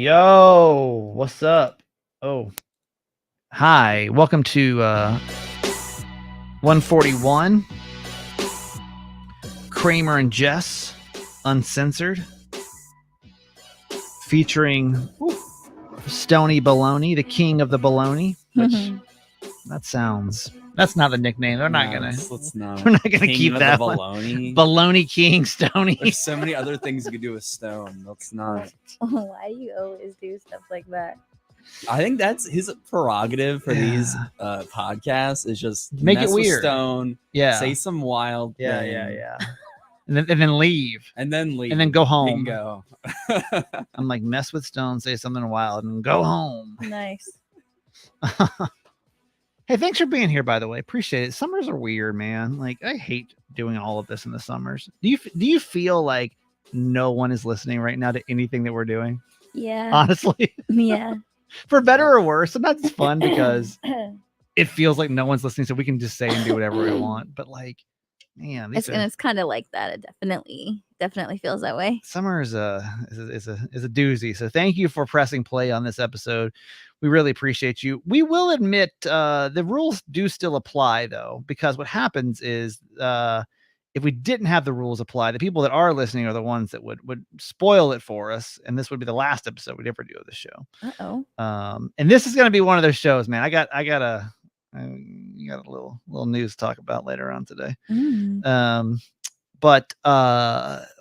Yo, what's up? Oh, hi. Welcome to 141. Kramer and Jess, Uncensored, featuring Stony Baloney, the king of the baloney. Which that's not the nickname. They're not gonna. Let's not. We're not gonna King keep of that the one. baloney. Baloney King Stony. There's so many other things you could do with stone. Let's not. Why do you always do stuff like that? I think that's his prerogative for these podcasts. Is just Make mess it with weird. Stone. Yeah. Say some wild. Yeah. thing, And then leave. And then leave. And then go home. Bingo. I'm like, mess with Stone, say something wild, and go home. Nice. Hey, thanks for being here, by the way. Appreciate it. Summers are weird, man. Like, I hate doing all of this in the summers. Do you feel like no one is listening right now to anything that we're doing? Yeah. Honestly. Yeah. For better or worse. Sometimes it's fun because it feels like no one's listening, so we can just say and do whatever we want. But like, man, it's kind of like that. It definitely feels that way. Summer is a doozy. So thank you for pressing play on this episode. We really appreciate you. We will admit the rules do still apply, though, because what happens is if we didn't have the rules apply, the people that are listening are the ones that would spoil it for us, and this would be the last episode we'd ever do of the show. And this is going to be one of those shows, man. I got a little news to talk about later on today. But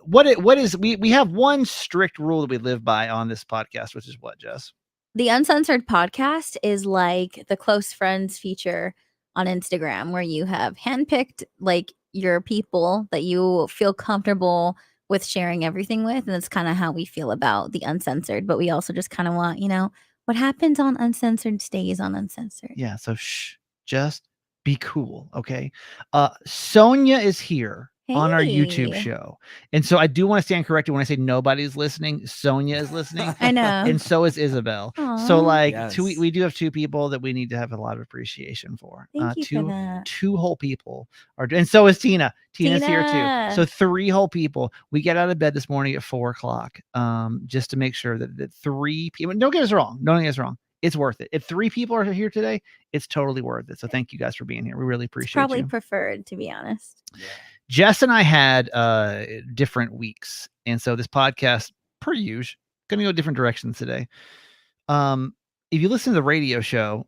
we have one strict rule that we live by on this podcast, which is what, Jess? The Uncensored podcast is like the close friends feature on Instagram, where you have handpicked like your people that you feel comfortable with sharing everything with. And that's kind of how we feel about the Uncensored. But we also just kind of want, what happens on Uncensored stays on Uncensored. Yeah. So just be cool. Okay. Sonia is here. Hey. On our YouTube show. And so I do want to stand corrected when I say nobody's listening. Sonia is listening. I know. And so is Isabel. Aww. So like yes. we do have two people that we need to have a lot of appreciation for. Thank you for that. Two whole people are, and so is Tina. Tina's here too. So 3 whole people. We get out of bed this morning at 4:00 just to make sure that 3 people, don't get us wrong. It's worth it. If 3 people are here today, it's totally worth it. So thank you guys for being here. We really appreciate it. Probably preferred, to be honest. Yeah. Jess and I had different weeks, and so this podcast, per usual, going to go different directions today. If you listen to the radio show,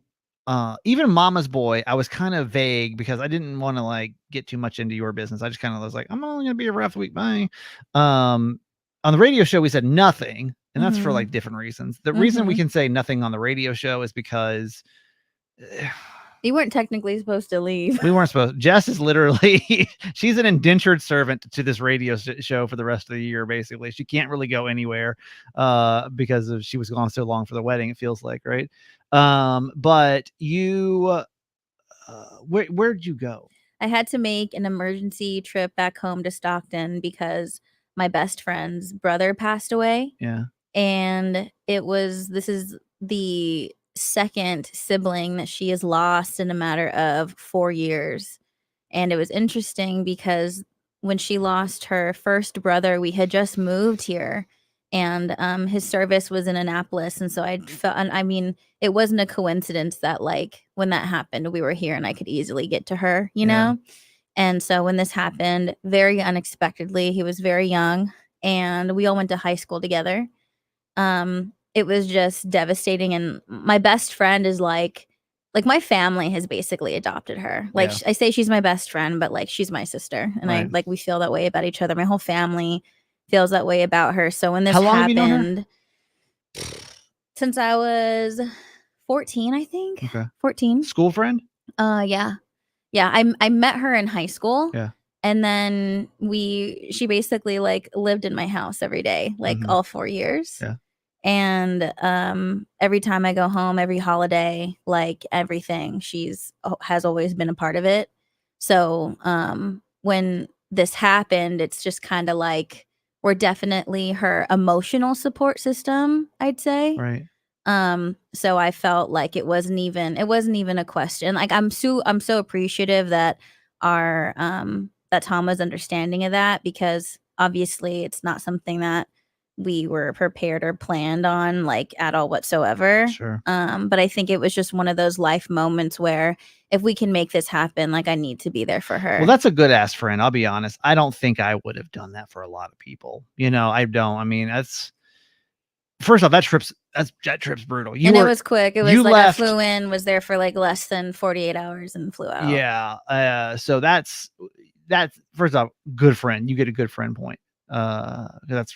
even Mama's Boy, I was kind of vague because I didn't want to like get too much into your business. I just kind of was like, I'm only going to be here for half the week. Bye. On the radio show, we said nothing, and that's for like different reasons. The reason we can say nothing on the radio show is because you weren't technically supposed to leave. We weren't supposed. Jess is literally, she's an indentured servant to this radio show for the rest of the year. Basically, she can't really go anywhere because she was gone so long for the wedding. It feels like, right? But you, where'd you go? I had to make an emergency trip back home to Stockton because my best friend's brother passed away. Yeah, and this is the second sibling that she has lost in a matter of 4 years. And it was interesting because when she lost her first brother, we had just moved here, and his service was in Annapolis. And so it wasn't a coincidence that like when that happened, we were here and I could easily get to her, you know? And so when this happened very unexpectedly, he was very young and we all went to high school together. It was just devastating. And my best friend is like my family has basically adopted her. Like I say she's my best friend, but like she's my sister. And we feel that way about each other. My whole family feels that way about her. So when this happened, have you known her? Since I was 14, I think. Okay. 14. School friend? Yeah. I met her in high school. Yeah. And then she basically like lived in my house every day, like all 4 years. Yeah. And every time I go home, every holiday, like everything, has always been a part of it. So when this happened, it's just kind of like we're definitely her emotional support system, I'd say. Right. So I felt like it wasn't even a question. Like I'm so appreciative that that Tom was understanding of that, because obviously it's not something that we were prepared or planned on, like, at all whatsoever. Sure. But I think it was just one of those life moments where if we can make this happen, like, I need to be there for her. Well, that's a good ass friend. I'll be honest. I don't think I would have done that for a lot of people. I don't. I mean, that's first off, that trip's brutal. And it was quick. It was you like left. I flew in, was there for like less than 48 hours and flew out. Yeah. So that's first off, good friend. You get a good friend point. That's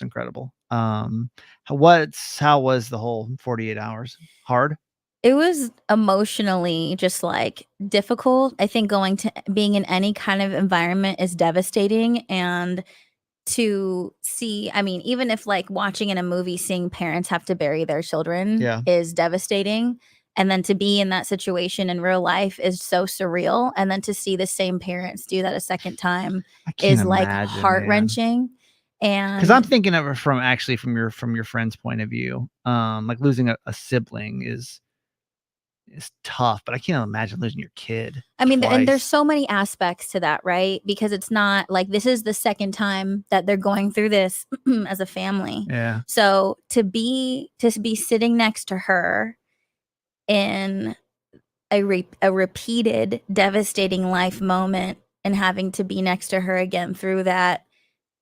incredible. How was the whole 48 hours? Hard? It was emotionally just like difficult. I think being in any kind of environment is devastating, and to see, I mean, even if like watching in a movie, seeing parents have to bury their children is devastating. And then to be in that situation in real life is so surreal. And then to see the same parents do that a second time I can't is like imagine, man. heart-wrenching. Because I'm And thinking of it from your friend's point of view. Like losing a sibling is tough, but I can't imagine losing your kid. I mean, and there's twice. so many aspects to that, right? Because it's not like this is the second time that they're going through this as a family. Yeah. So to be sitting next to her in a repeated devastating life moment and having to be next to her again through that,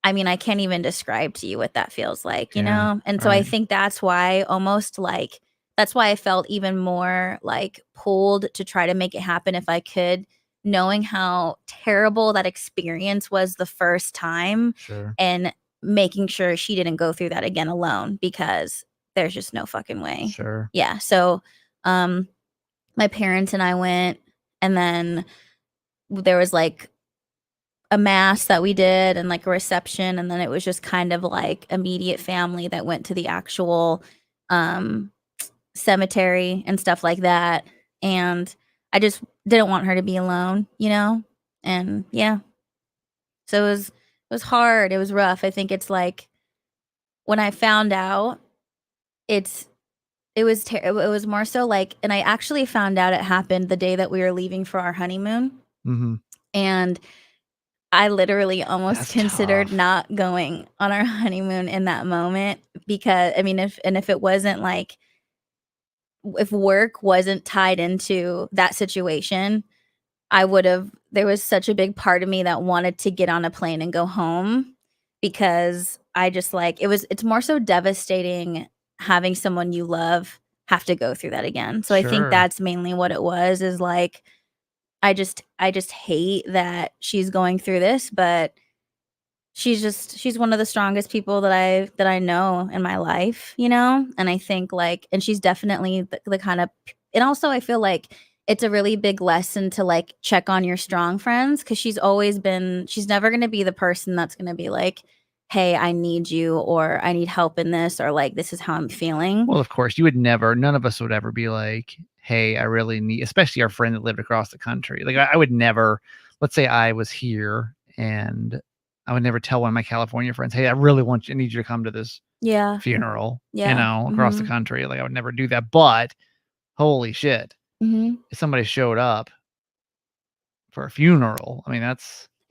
I mean, I can't even describe to you what that feels like, you know? And so I think that's why I felt even more like pulled to try to make it happen if I could, knowing how terrible that experience was the first time. Sure. And making sure she didn't go through that again alone, because there's just no fucking way. Sure. Yeah. So my parents and I went, and then there was like a mass that we did and like a reception, and then it was just kind of like immediate family that went to the actual cemetery and stuff like that. And I just didn't want her to be alone, and yeah, so it was hard, it was rough. I think it's like when I found out, it was more so like, and I actually found out it happened the day that we were leaving for our honeymoon. And I literally almost That's considered tough. not going on our honeymoon in that moment, because I mean, if it wasn't like, if work wasn't tied into that situation, there was such a big part of me that wanted to get on a plane and go home, because I just like, it's more so devastating having someone you love have to go through that again. So I think Sure. that's mainly what it was, is like, I just hate that she's going through this, but she's one of the strongest people that I know in my life, and I think like, and she's definitely the kind of, and also I feel like it's a really big lesson to like check on your strong friends, because she's never going to be the person that's going to be like, hey, I need you, or I need help in this, or like, this is how I'm feeling. Well, of course, none of us would ever be like, hey, I really need, especially our friend that lived across the country. Like I would never, let's say I was here and I would never tell one of my California friends, hey, I need you to come to this funeral, across the country. Like I would never do that. But holy shit, if somebody showed up for a funeral, I mean,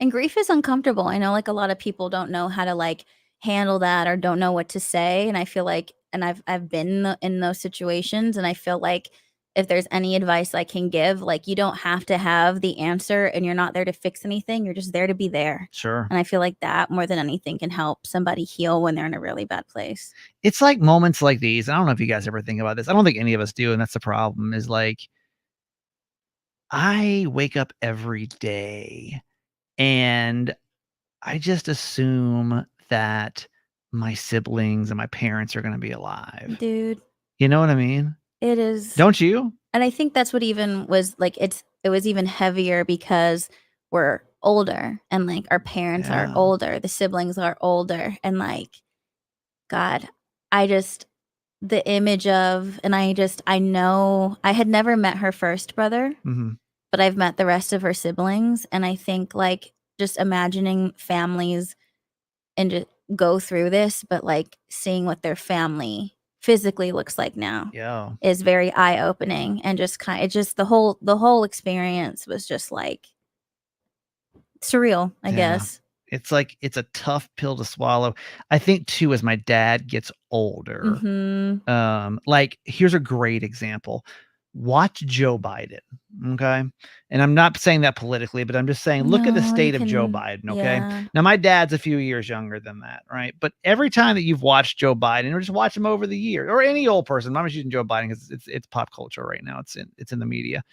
and grief is uncomfortable. I know like a lot of people don't know how to like handle that, or don't know what to say. And I feel like, and I've been in those situations, and I feel like if there's any advice I can give, like, you don't have to have the answer, and you're not there to fix anything. You're just there to be there. Sure. And I feel like that more than anything can help somebody heal when they're in a really bad place. It's like moments like these. I don't know if you guys ever think about this. I don't think any of us do. And that's the problem, is like, I wake up every day and I just assume that my siblings and my parents are going to be alive. Dude. You know what I mean? It is. Don't you? And I think that's what even was like, it was even heavier because we're older, and like our parents are older, the siblings are older, and like, God, the image of, and I know I had never met her first brother, but I've met the rest of her siblings. And I think like just imagining families and just go through this, but like seeing what their family physically looks like now is very eye-opening, and just the whole experience was just like surreal, I guess. It's like it's a tough pill to swallow. I think too, as my dad gets older, like here's a great example. Watch Joe Biden. Okay. And I'm not saying that politically, but I'm just saying, look at the No, you state of Joe can- Biden. Okay. yeah. Now, my dad's a few years younger than that, right? But every time that you've watched Joe Biden, or just watch him over the years, or any old person, I'm just using Joe Biden because it's pop culture right now. It's in the media.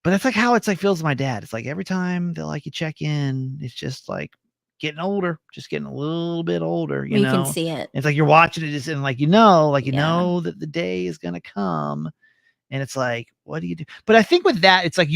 But that's like how it's like feels to my dad. It's like every time they like you check in, it's just like getting older, just getting a little bit older, you You know. can see it. It's like you're watching it, just and like you know Yeah. that the day is gonna come, and it's like, what do you do? But I think with that, it's like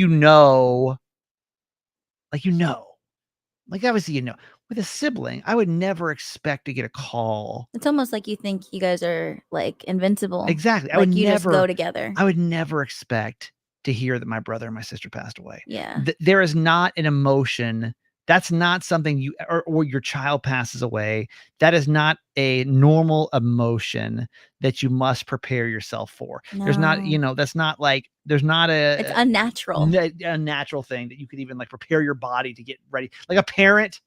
like obviously with a sibling, I would never expect to get a call. It's almost like you think you guys are like invincible. Exactly. Like you just go together. I would never expect to hear that my brother and my sister passed away. Yeah. There is not an emotion. That's not something you or your child passes away. That is not a normal emotion that you must prepare yourself for. There's not, No. that's not like there's not It's unnatural. a natural thing that you could even like prepare your body to get ready. Like a parent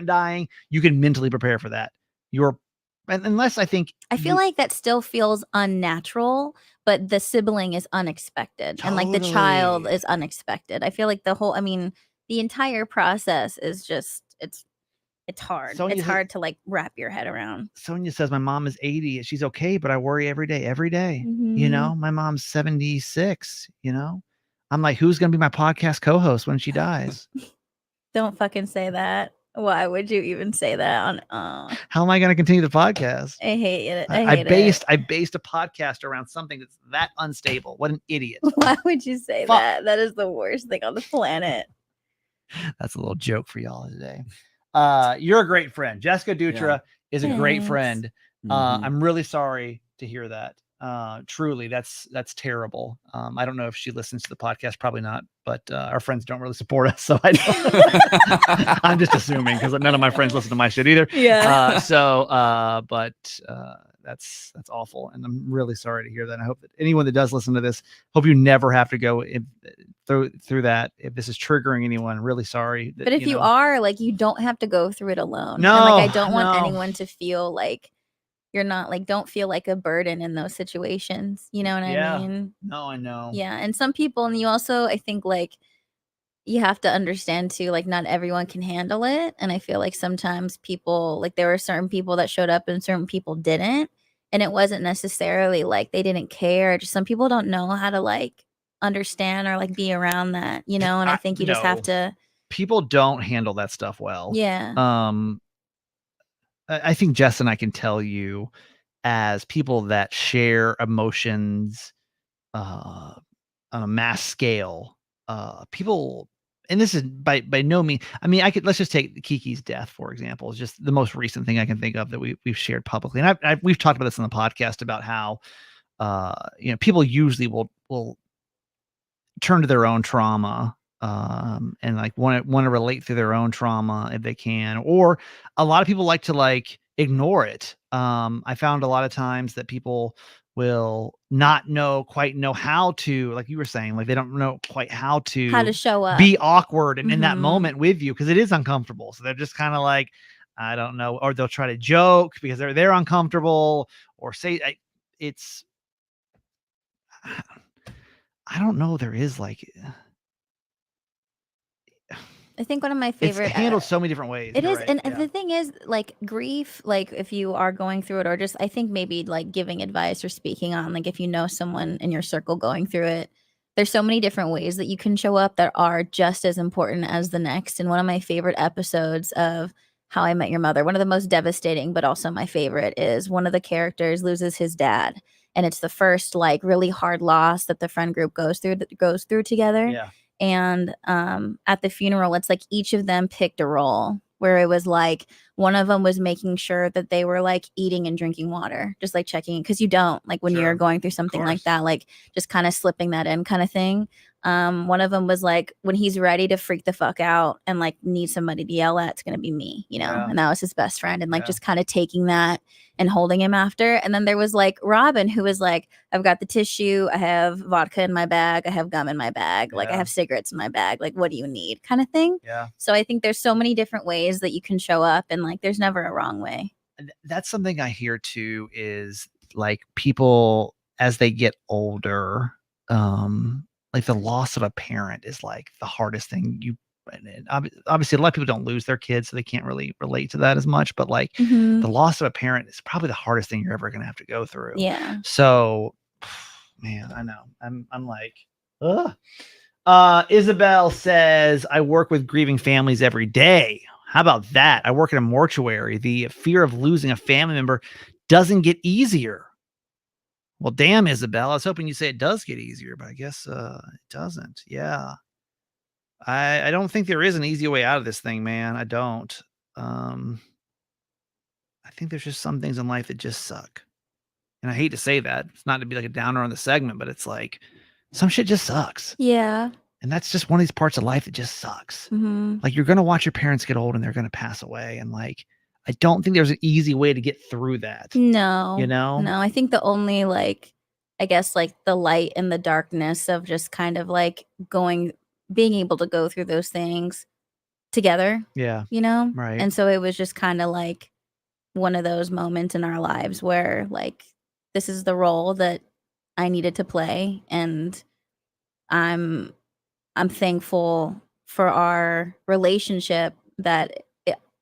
dying, you can mentally prepare for that. Unless I think I feel like that still feels unnatural, but the sibling is unexpected and like the child Totally. is unexpected. I feel like the entire process is just it's hard. Sonia It's said- hard to like wrap your head around. Sonia says my mom is 80 and she's okay, but I worry every day. Mhm. My mom's 76, I'm like, who's going to be my podcast co-host when she dies? Don't fucking say that. Why would you even say that on How am I going to continue the podcast? I hate it. I based a podcast around something that's that unstable. What an idiot. Why would you say Fuck. that? That is the worst thing on the planet. That's a little joke for y'all today. You're a great friend. Jessica Dutra is a great Thanks. friend. Mhm. I'm really sorry to hear that. Truly, that's terrible. I don't know if she listens to the podcast, probably not, but our friends don't really support us, so I don't. I'm just assuming because none of my friends listen to my shit either. Yeah. But that's awful, and I'm really sorry to hear that. And I hope that anyone that does listen to this, hope you never have to go through that. If this is triggering anyone, really sorry. But if you are, like, you don't have to go through it alone. No, and, like, I don't want no. anyone to feel like you're not like don't feel like a burden in those situations. You know what Yeah. I mean? No, I know. Yeah. And some people, and you also, I think, like, you have to understand too, like, not everyone can handle it. And I feel like sometimes people, like, there were certain people that showed up and certain people didn't. And it wasn't necessarily like they didn't care. Just some people don't know how to like understand or like be around that, And I think you just have to. People don't handle that stuff well. Yeah. I think Jess and I can tell you, as people that share emotions on a mass scale, people, and this is by no means, I mean, let's just take Kiki's death, for example. It's just the most recent thing I can think of that we've shared publicly. And we've talked about this on the podcast about how, people usually will turn to their own trauma, and like want to relate through their own trauma if they can, or a lot of people like to like ignore it. I found a lot of times that people will not quite know how to, like you were saying, like they don't know quite how to show up, be awkward in that Mhm. moment with you, because it is uncomfortable. So they're just kind of like, I don't know, or they'll try to joke because they're uncomfortable, or say it's, I don't know. There is like, I think one of my favorite. It's handled so many different ways. It You're is, right. and Yeah. the thing is, like, grief, like if you are going through it, or just I think maybe like giving advice or speaking on, like if you know someone in your circle going through it, there's so many different ways that you can show up that are just as important as the next. And one of my favorite episodes of How I Met Your Mother, one of the most devastating, but also my favorite, is one of the characters loses his dad. And it's the first like really hard loss that the friend group goes through together. Yeah. And at the funeral, it's like each of them picked a role, where it was like one of them was making sure that they were like eating and drinking water, just like checking, because you don't, like when Sure. you're going through something like course. that, like just kind of slipping that in kind of thing. One of them was like, when he's ready to freak the fuck out and like need somebody to yell at, it's gonna be me, you know. Yeah. And that was his best friend, and like Yeah. just kind of taking that and holding him after. And then there was like Robin, who was like, I've got the tissue, I have vodka in my bag, I have gum in my bag, like I Yeah. have cigarettes in my bag, like what do you need, kind of thing. Yeah. So I think there's so many different ways that you can show up, and like there's never a wrong way. That's something I hear too, is like people as they get older, like the loss of a parent is like the hardest thing and obviously a lot of people don't lose their kids, so they can't really relate to that as much, but like Mhm. the loss of a parent is probably the hardest thing you're ever going to have to go through. Yeah. So man, I know I'm like, ugh. Isabel says, I work with grieving families every day. How about that? I work in a mortuary. The fear of losing a family member doesn't get easier. Well, damn, Isabel. I was hoping you say it does get easier, but I guess it doesn't. Yeah. I don't think there is an easy way out of this thing, man. I don't. I think there's just some things in life that just suck. And I hate to say that. It's not to be like a downer on the segment, but it's like some shit just sucks. Yeah. And that's just one of these parts of life that just sucks. Mhm. Like you're going to watch your parents get old and they're going to pass away. And like, I don't think there's an easy way to get through that. No. You know? No, I think the only like, I guess like the light and the darkness of just kind of like being able to go through those things together, Yeah. you know? Right. And so it was just kind of like one of those moments in our lives where like this is the role that I needed to play, and I'm thankful for our relationship that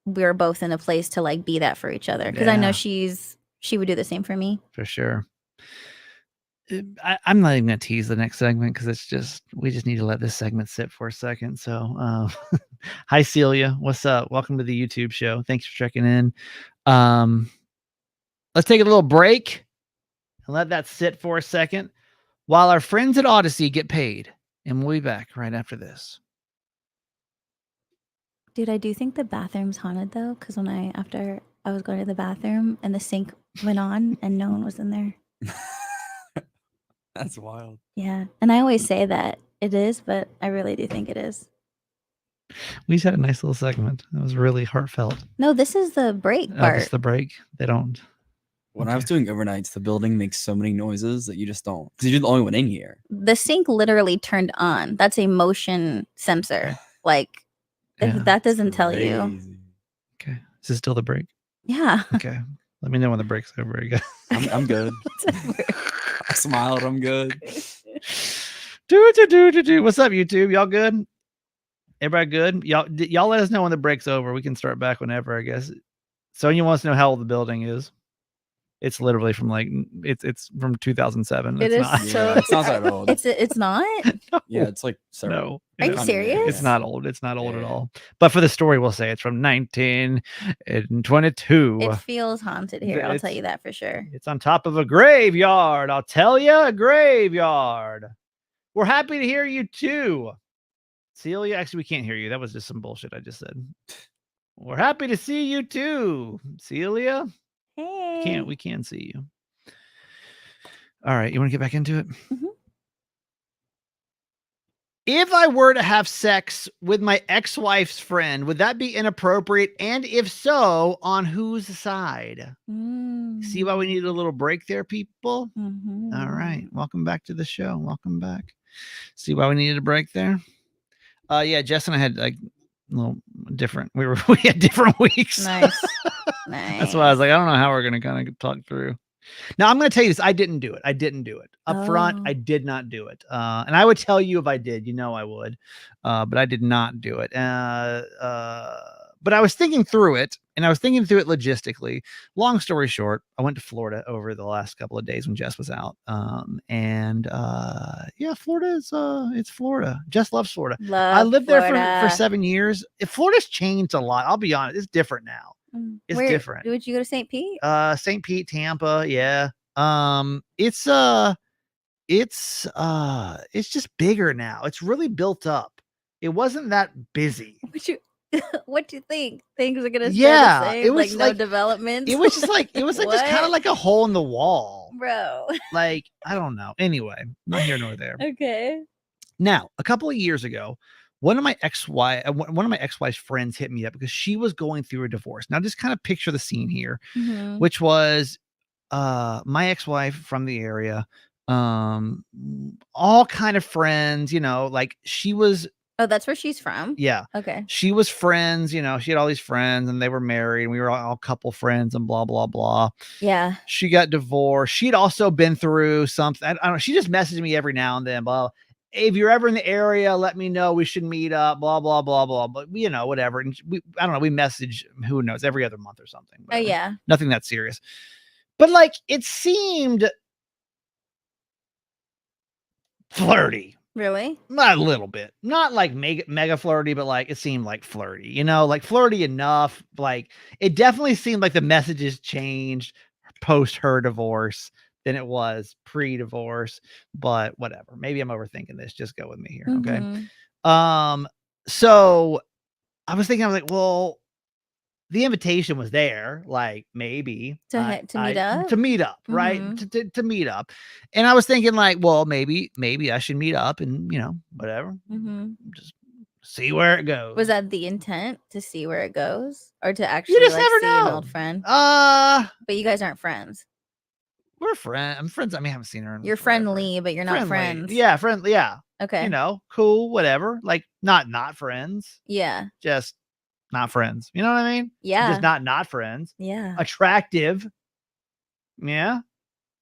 we're both in a place to like be that for each other, because I know Yeah. she would do the same for me. For sure. I'm not even going to tease the next segment because we just need to let this segment sit for a second. So, hi, Celia. What's up? Welcome to the YouTube show. Thanks for checking in. Let's take a little break and let that sit for a second while our friends at Odyssey get paid. And we'll be back right after this. Dude, I do think the bathroom's haunted though, because after I was going to the bathroom and the sink went on and no one was in there. That's wild. Yeah. And I always say that it is, but I really do think it is. We just had a nice little segment. It was really heartfelt. No, this is the break part. This is the break. They don't. When I was doing overnights, the building makes so many noises that you just don't, because you're the only one in here. The sink literally turned on. That's a motion sensor. Like, Yeah, that doesn't tell you. Crazy. Okay. Is this still the break? Yeah. Okay. Let me know when the break's over again. I'm good. I smiled. I'm good. Do. What's up, YouTube? Y'all good? Everybody good? Y'all let us know when the break's over. We can start back whenever, I guess. Sonia wants to know how old the building is. It's literally from like it's from 2007. It It's is not. so. Yeah, it's not that old. It's not. No. Yeah, it's like No. Are you No. serious? It's not old. It's not old at Yeah. all. But for the story, we'll say it's from 1922. It feels haunted here. I'll tell It's- you that for sure. It's on top of a graveyard. I'll tell you, a graveyard. We're happy to hear you too. Celia, actually, we can't hear you. That was just some bullshit I just said. We're happy to see you too, Celia. Hey. We can see you. All right, you want to get back into it? Mhm. If I were to have sex with my ex-wife's friend, would that be inappropriate? And if so, on whose side? See why we needed a little break there, people? Mhm. All right. Welcome back to the show. Welcome back. See why we needed a break there? Yeah, Jess and I had like a little different. We had different weeks. Nice. Nice. That's why I was like, I don't know how we're gonna kind of talk through. Now I'm gonna tell you this. I didn't do it. Up front. Oh. I did not do it. And I would tell you if I did. You know I would. But I did not do it. But I was thinking through it, and I was thinking through it logistically. Long story short, I went to Florida over the last couple of days when Jess was out. Yeah, Florida is it's Florida. Jess loves Florida. I lived there for 7 years. Florida's changed a lot. I'll be honest. It's different now. It's different. Would you go to St. Pete? St. Pete, Tampa, yeah. It's just bigger now. It's really built up. It wasn't that busy. What do you think? Things are gonna stay Yeah, the same? it was like no like- development. It was just like just kind of What? like a hole in the wall. Bro. Like, I don't know. Anyway, not here nor there. Okay. Now, a couple of years ago, one of my ex-wife's friends hit me up because she was going through a divorce. Now, just kind of picture the scene here, Mhm. which was my ex-wife from the area, all kind of friends, like she was, Oh, that's where she's from? yeah, Okay. she was friends, she had all these friends and they were married and we were all couple friends and blah, blah, blah. Yeah. She got divorced. She'd also been through something. I don't know. She just messaged me every now and then, blah. If you're ever in the area, let me know. We should meet up, blah, blah, blah, blah. But whatever. And I don't know. We message, who knows, every other month or something. Oh, Whatever. yeah. Nothing that serious. But like it seemed flirty. Really? A little bit, not like mega flirty, but like it seemed like flirty, like flirty enough. Like it definitely seemed like the messages changed post her divorce than it was pre-divorce, but whatever. Maybe I'm overthinking this. Just go with me here. Okay. Mhm. So I was like, well, the invitation was there, like maybe To meet up? to meet up, right? Mhm. To meet up. And I was thinking like, well, maybe I should meet up and whatever. Mhm. Just see where it goes. Was that the intent, to see where it goes, or to You actually just like never see an know. old friend? But you guys aren't friends. we're friends. I'm friends. I mean, I haven't seen her in You're forever. friendly, but you're not friends. Yeah, friendly. Yeah. Okay. Cool, whatever. Like not friends. Yeah. Just not friends. You know what I mean? Yeah. Just not friends. Yeah. Attractive. Yeah.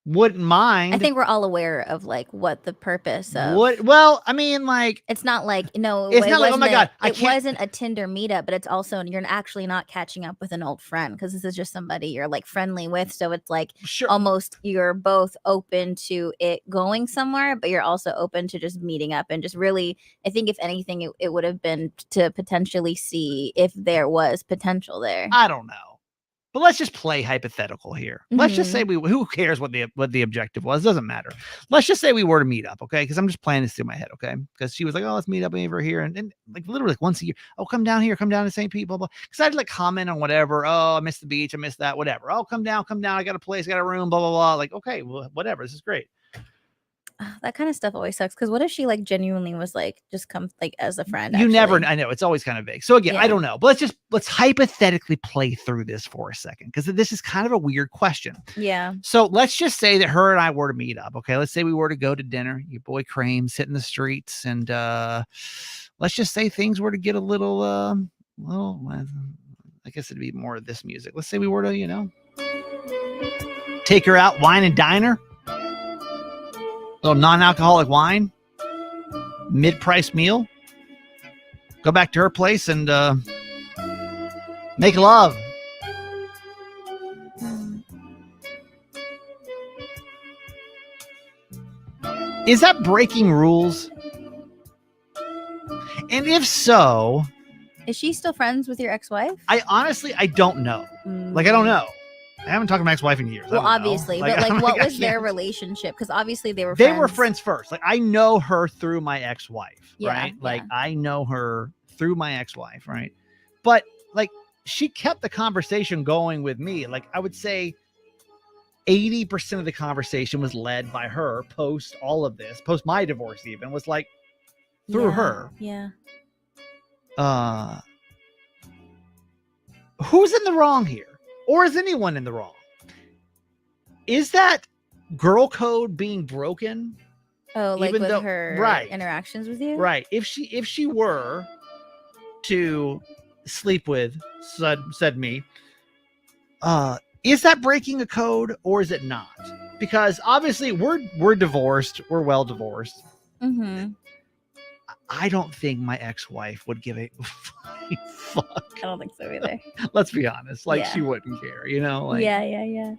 Wouldn't mind. I think we're all aware of like what the purpose of. Well, I mean, like It's not like it's not like, oh my God, it wasn't a Tinder meetup, but it's also you're actually not catching up with an old friend because this is just somebody you're like friendly with. So it's like sure. almost you're both open to it going somewhere, but you're also open to just meeting up and just really. I think if anything, it would have been to potentially see if there was potential there. I don't know. But let's just play hypothetical here. Let's just say who cares what the objective was? Doesn't matter. Let's just say we were to meet up, okay? Because I'm just playing this through my head, okay? Because she was like, oh, let's meet up over here. And like literally like once a year, oh, come down here, come down to St. Pete, blah, blah. Because I'd like comment on whatever. Oh, I missed the beach, I missed that, whatever. Oh, come down. I got a place, I got a room, blah, blah, blah. Like, okay, well, whatever. This is great. That kind of stuff always sucks because what if she like genuinely was like just come like as a friend? You never, actually? I know it's always kind of vague. So again, I don't know, but let's hypothetically play through this for a second because this is kind of a weird question. Yeah. So let's just say that her and I were to meet up. Okay, let's say we were to go to dinner. Your boy Krame's hitting the streets, and let's just say things were to get a little, I guess it'd be more of this music. Let's say we were to, take her out, wine and diner. Little non-alcoholic wine, mid-price meal. Go back to her place and make love. Is that breaking rules? And if so, is she still friends with your ex-wife? I don't know. Like, I don't know. I haven't talked to my ex-wife in years. Well, obviously, but like, what was their relationship? Because obviously they were friends first. Like, I know her through my ex-wife, right? Like, I know her through my ex-wife, right? But like, she kept the conversation going with me. Like, I would say 80% of the conversation was led by her post all of this, post my divorce even, was like through her. Yeah. Who's in the wrong here? Or is anyone in the wrong? Is that girl code being broken? Oh, like with her interactions with you? Right. If she were to sleep with said me, is that breaking a code or is it not? Because obviously we're divorced. We're well divorced. Mm-hmm. I don't think my ex-wife would give a fuck. I don't think so either. Let's be honest. Like, she wouldn't care, Like, yeah.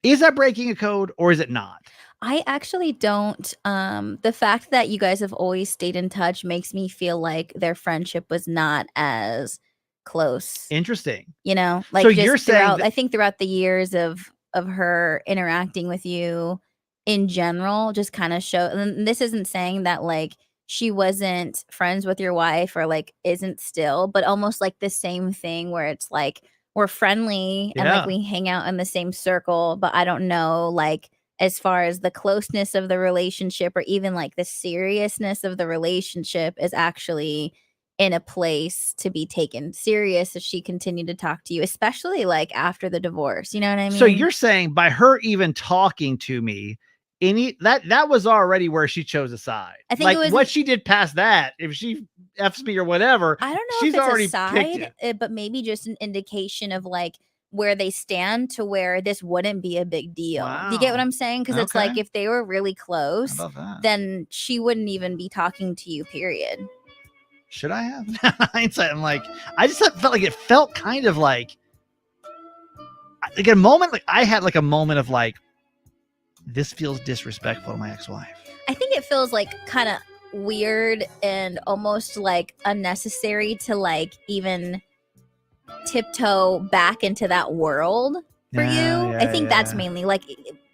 Is that breaking a code or is it not? I actually don't. The fact that you guys have always stayed in touch makes me feel like their friendship was not as close. Interesting. Like, so just you're saying I think throughout the years of her interacting with you in general just kind of show, and this isn't saying that like she wasn't friends with your wife or like isn't still, but almost like the same thing where it's like we're friendly and like we hang out in the same circle, but I don't know like as far as the closeness of the relationship or even like the seriousness of the relationship is actually in a place to be taken serious if she continued to talk to you, especially like after the divorce. You know what I mean? So you're saying by her even talking to me, that was already where she chose a side. I think like it was what she did past that, if she F's me or whatever, I don't know she's if it's already a side, but maybe just an indication of like where they stand to where this wouldn't be a big deal. Do you get what Wow. I'm saying? Because it's like Okay. if they were really How close, about that? then she wouldn't even be talking to you, period. Should I have? Hindsight, I'm like, I just felt like it felt kind of like a moment, like I had like a moment of like, this feels disrespectful to my ex-wife. I think it feels like kind of weird and almost like unnecessary to like even tiptoe back into that world for you. I think that's mainly like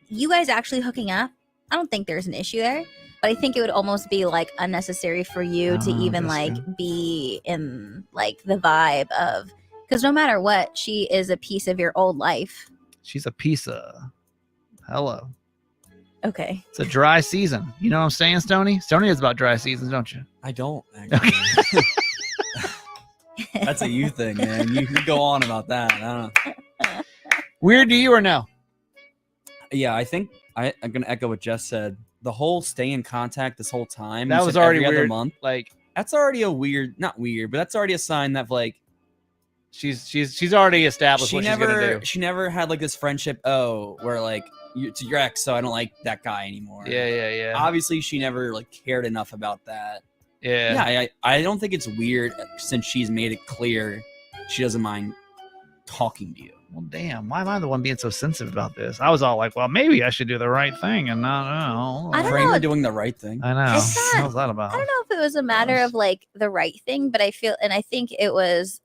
you guys actually hooking up. I don't think there's an issue there, but I think it would almost be like unnecessary for you to even like be in like the vibe of, because no matter what, she is a piece of your old life. She's a piece of hello. Okay. It's a dry season. You know what I'm saying, Stoney? Stoney is about dry seasons, don't you? I don't actually. That's a you thing, man. You go on about that. I don't know. Weird to you or no? Yeah, I think I'm gonna echo what Jess said. The whole stay in contact this whole time. That you was said already every weird. other month. Like That's already a weird, not weird, but that's already a sign that like she's already established she what she's gonna do. she never had like this friendship. Oh, where like to your ex, so I don't like that guy anymore. Yeah. Obviously, she never like cared enough about that. Yeah. Yeah, I don't think it's weird since she's made it clear she doesn't mind talking to you. Well, damn. Why am I the one being so sensitive about this? I was all like, well, maybe I should do the right thing and not. I don't Kramer know. doing the right thing. I know. It's not- What was that about? I don't know if it was a matter of like the right thing, but I think it was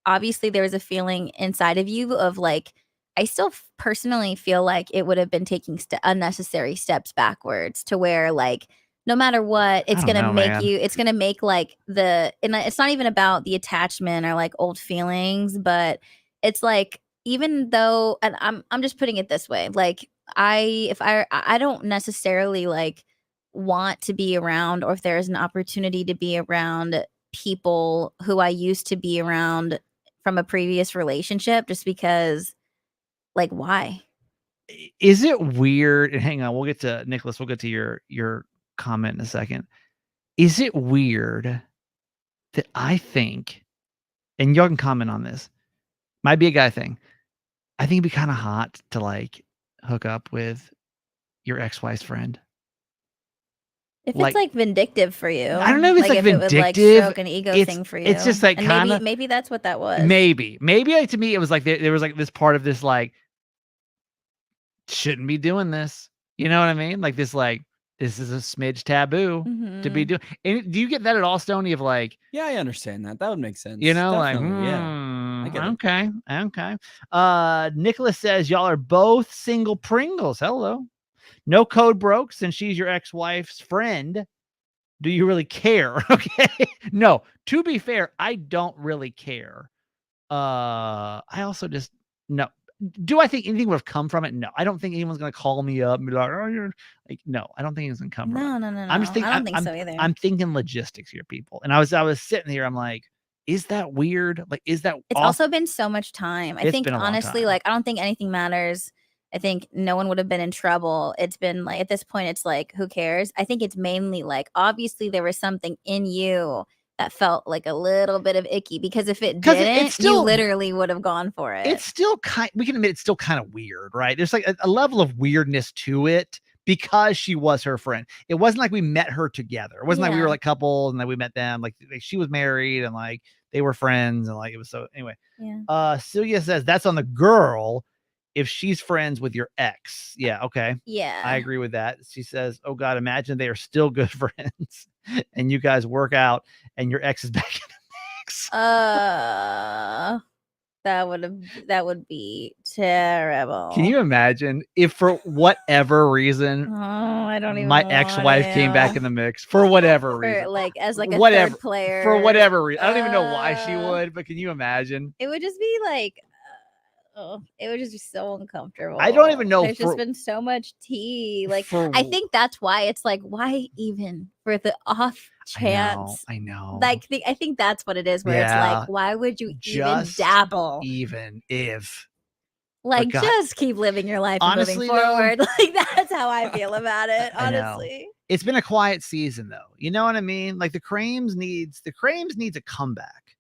obviously there was a feeling inside of you of like, I still personally feel like it would have been taking unnecessary steps backwards to where like, no matter what, it's going to make you, it's going to make like and it's not even about the attachment or like old feelings, but it's like, even though, and I'm just putting it this way, like I don't necessarily like want to be around, or if there's an opportunity to be around people who I used to be around from a previous relationship, just because like why? Is it weird? And hang on, we'll get to Nicholas. We'll get to your comment in a second. Is it weird that I think, and y'all can comment on this, might be a guy thing. I think it'd be kind of hot to like hook up with your ex-wife's friend. If it's like vindictive for you, I don't know if it's like if vindictive. It would, like, stroke an ego thing for you. It's just like kind of maybe that's what that was. Maybe like, to me it was like there was like this part of this like shouldn't be doing this. You know what I mean? Like this is a smidge taboo to be doing. And do you get that at all, Stoney? Of like, yeah, I understand that. That would make sense. You know, definitely, like, I get okay. Nicholas says y'all are both single Pringles. Hello. No code broke since she's your ex-wife's friend. Do you really care? Okay. No, to be fair, I don't really care. I also just no. Do I think anything would have come from it? No, I don't think anyone's gonna call me up and be like, "Oh, you're like," no, I don't think it's gonna come from it. No. I'm just thinking. I don't think so either. I'm thinking logistics here, people. And I was sitting here. I'm like, is that weird? Like, is that? It's also been so much time. I think been a long honestly, time. like, I don't think anything matters. I think no one would have been in trouble. It's been like, at this point, it's like, who cares? I think it's mainly like, obviously there was something in you that felt like a little bit of icky, because if it didn't, you literally would have gone for it. It's still we can admit it's still kind of weird, right? There's like a level of weirdness to it because she was her friend. It wasn't like we met her together. It wasn't like we were like couples and then we met them. Like she was married and like they were friends and like it was so anyway. Yeah. Celia says that's on the girl if she's friends with your ex. Yeah, okay. Yeah. I agree with that. She says, oh God, imagine they are still good friends and you guys work out and your ex is back in the mix. That would be terrible. Can you imagine if for whatever reason I don't even my ex-wife came back in the mix for whatever reason, like as like a third player for whatever reason. I don't even know why she would, but can you imagine? It would just be like Oh, it would just be so uncomfortable. I don't even know There's just been so much tea. Like, for- I think that's why it's like, why even for the off chance? I know. Like, I think that's what it is. Where it's Yeah. like, why would you Just even dabble? even if. Like, God- just keep living your life and Honestly, moving forward. Like, that's how I feel about it. I know. Honestly, It's been a quiet season though. You know what I mean? Like the Crames needs a comeback.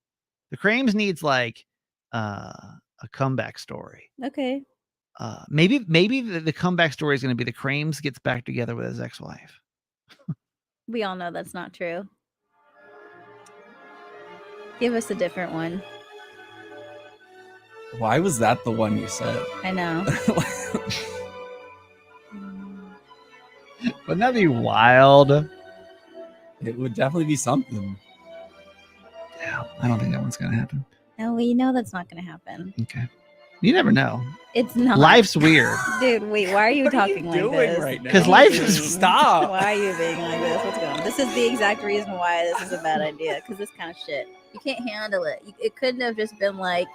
The Crames needs like a comeback story. okay. Maybe the comeback story is going to be the Crames gets back together with his ex-wife. We all know that's not true. Give us a different one. Why was that the one you said? I know. Wouldn't that be wild? It would definitely be something. Yeah, I don't think that one's going to happen. No, we know that's not going to happen. Okay. You never know. It's not. Life's weird. Dude, wait, why are you What are talking you like doing this? right now? 'Cause What are you life is- doing? Stop. Why are you being like this? What's going on? This is the exact reason why this is a bad idea. Because this kind of shit, you can't handle it. It couldn't have just been like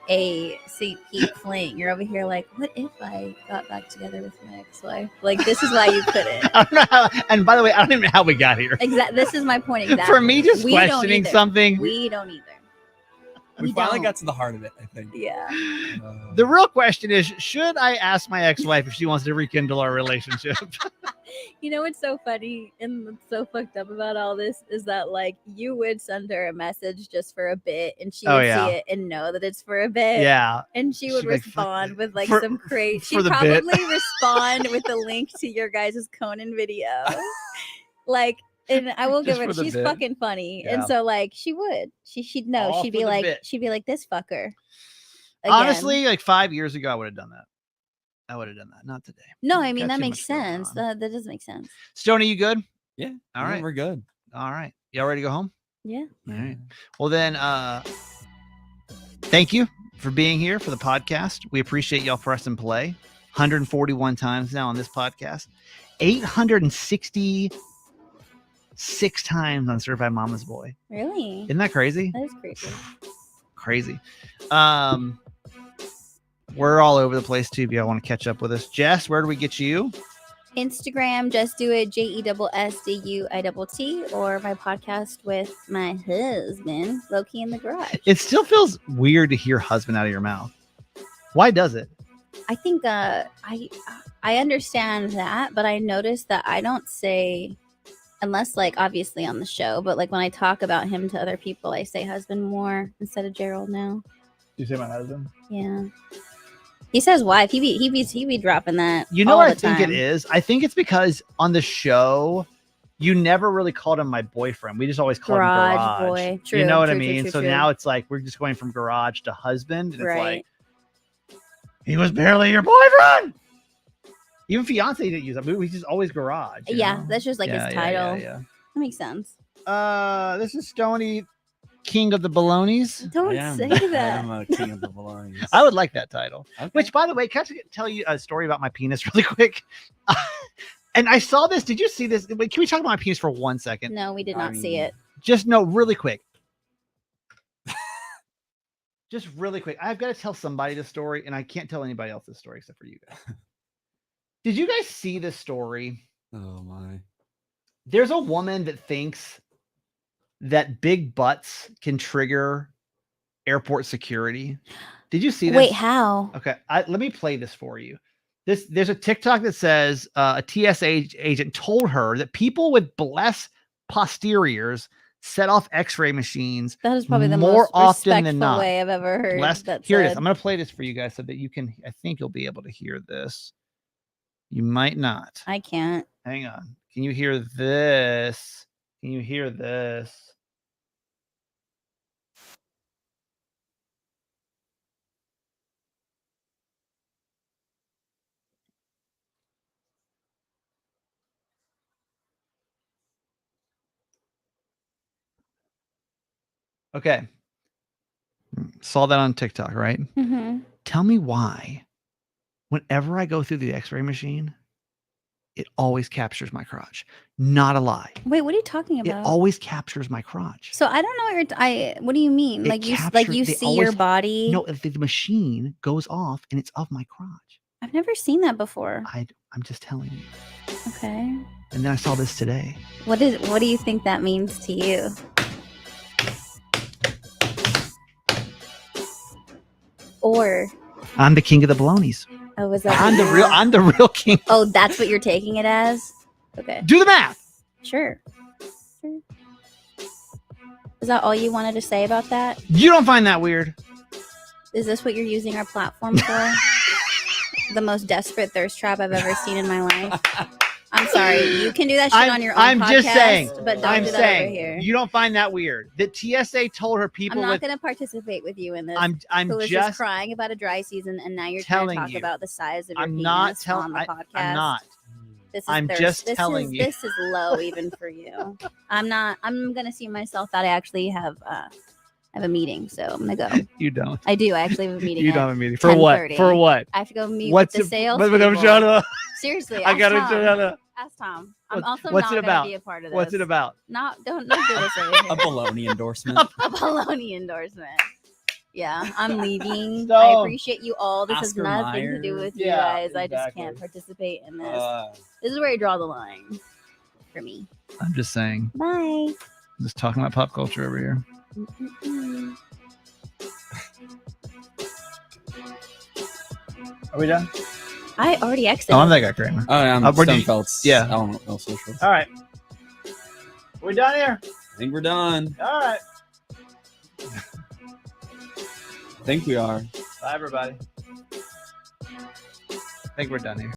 a St. Pete fling. You're over here like, what if I got back together with my ex-wife? Like, this is why you couldn't. I don't know how, and by the way, I don't even know how we got here. This is my point exactly. For me, just We don't questioning either. something. We don't either. We finally don't. got to the heart of it, I think. Yeah. The real question is, should I ask my ex-wife if she wants to rekindle our relationship? You know what's so funny and what's so fucked up about all this is that like you would send her a message just for a bit and she Oh, would yeah. see it and know that it's for a bit. Yeah. And she would She'd be like, respond with like for- some crazy. for She'd the bit. probably respond with a link to your guys' Conan video. Like, and I will give Just her. for the She's bit. fucking funny, Yeah. and so like she would. She'd know. All She'd for be the like, bit. this fucker. Again. Honestly, like 5 years ago, I would have done that. Not today. No, I mean Got that too makes much going sense. on. That does make sense. Stoney, you good? Yeah. All yeah, right. We're good. All right. Y'all ready to go home? Yeah. All right. Well then, thank you for being here for the podcast. We appreciate y'all pressing play. 141 times now on this podcast. 866 times on Certified Mama's Boy. Really? Isn't that crazy? That is crazy. Crazy. We're all over the place too if y'all want to catch up with us. Jess, where do we get you? Instagram, just do it, JESSDUITT, or my podcast with my husband, Loki in the Garage. It still feels weird to hear husband out of your mouth. Why does it? I think I understand that, but I noticed that I don't say, unless like obviously on the show, but like when I talk about him to other people, I say husband more instead of Gerald now. You say my husband? Yeah. He says wife. He be dropping that. You know all what I the think it time. is? I think it's because on the show, you never really called him my boyfriend. We just always called Garage him garage. boy. True, you know what I true, true, mean? true, So true. now it's like we're just going from garage to husband. And Right. it's like, he was barely your boyfriend. Even fiance didn't use it. We just always garage. you Yeah, know? that's just like Yeah, his yeah, title. yeah. That makes sense. This is Stoney, king of the balonies. Don't I am, say I that. am a king of the belongings. I would like that title. Okay. Which, by the way, can I tell you a story about my penis really quick? And I saw this. Did you see this? Wait, can we talk about my penis for 1 second? No, we did I not see mean- it. Just no, really quick. Just really quick. I've got to tell somebody this story, and I can't tell anybody else this story except for you guys. Did you guys see this story? Oh my. There's a woman that thinks that big butts can trigger airport security. Did you see this? Wait, how? Okay, let me play this for you. There's a TikTok that says a TSA agent told her that people with blessed posteriors set off X-ray machines. That is probably the more most often respectful than not. way I've ever heard. Blessed. That Here it is. said. I'm going to play this for you guys so that you can. I think you'll be able to hear this. You might not. I can't. Hang on. Can you hear this? Can you hear this? Okay. Saw that on TikTok, right? Mm-hmm. Tell me why, whenever I go through the X-ray machine, it always captures my crotch. Not a lie. Wait, what are you talking It about? always captures my crotch. So I don't know what what do you mean? It Like you they see your always- body? No, if the machine goes off and it's of my crotch. I've never seen that before. I'm just telling you. Okay. And then I saw this today. What do you think that means to you? Or I'm the king of the balonies. oh, is that I'm the real king. Oh, that's what you're taking it as? Okay. Do the math. Sure. Is that all you wanted to say about that? You don't find that weird? Is this what you're using our platform for? The most desperate thirst trap I've ever seen in my life. I'm sorry. You can do that shit on your own I'm podcast, just saying. but don't I'm do that saying. over here. You don't find that weird? That TSA told her people. I'm not going to participate with you in this. I'm Who was just crying about a dry season, and now you're trying to telling talk you. about the size of your I'm penis not on telling. the podcast. I'm not. This is I'm thirst. just this telling is, you. This is low even for you. I'm not. I'm gonna see myself that I actually have a meeting, so I'm gonna go. You don't. I do. I actually have a meeting. You don't have a meeting for what? 10:30. For what? I have to go meet What's with the sales. But I'm people. shut up. Seriously, I gotta ask shut Tom. up. Ask Tom. I'm also What's not it gonna about? be a part of this. What's it about? Don't do this over here. A baloney endorsement. A baloney endorsement. Yeah, I'm leaving. Stop. I appreciate you all. This has Oscar nothing to do Mayer. with you Yeah, guys. I just exactly. can't participate in this. Uh, This is where you draw the line for me. I'm just saying. Bye. I'm just talking about pop culture over here. Mm-mm-mm. Are we done? I already exited. Oh, I'm that guy, Kramer. oh, yeah, I'm Where do you- Stonefeld's yeah. element of social. All right. We're done here. I think we're done. All right. I think we are. Bye, everybody. I think we're done here.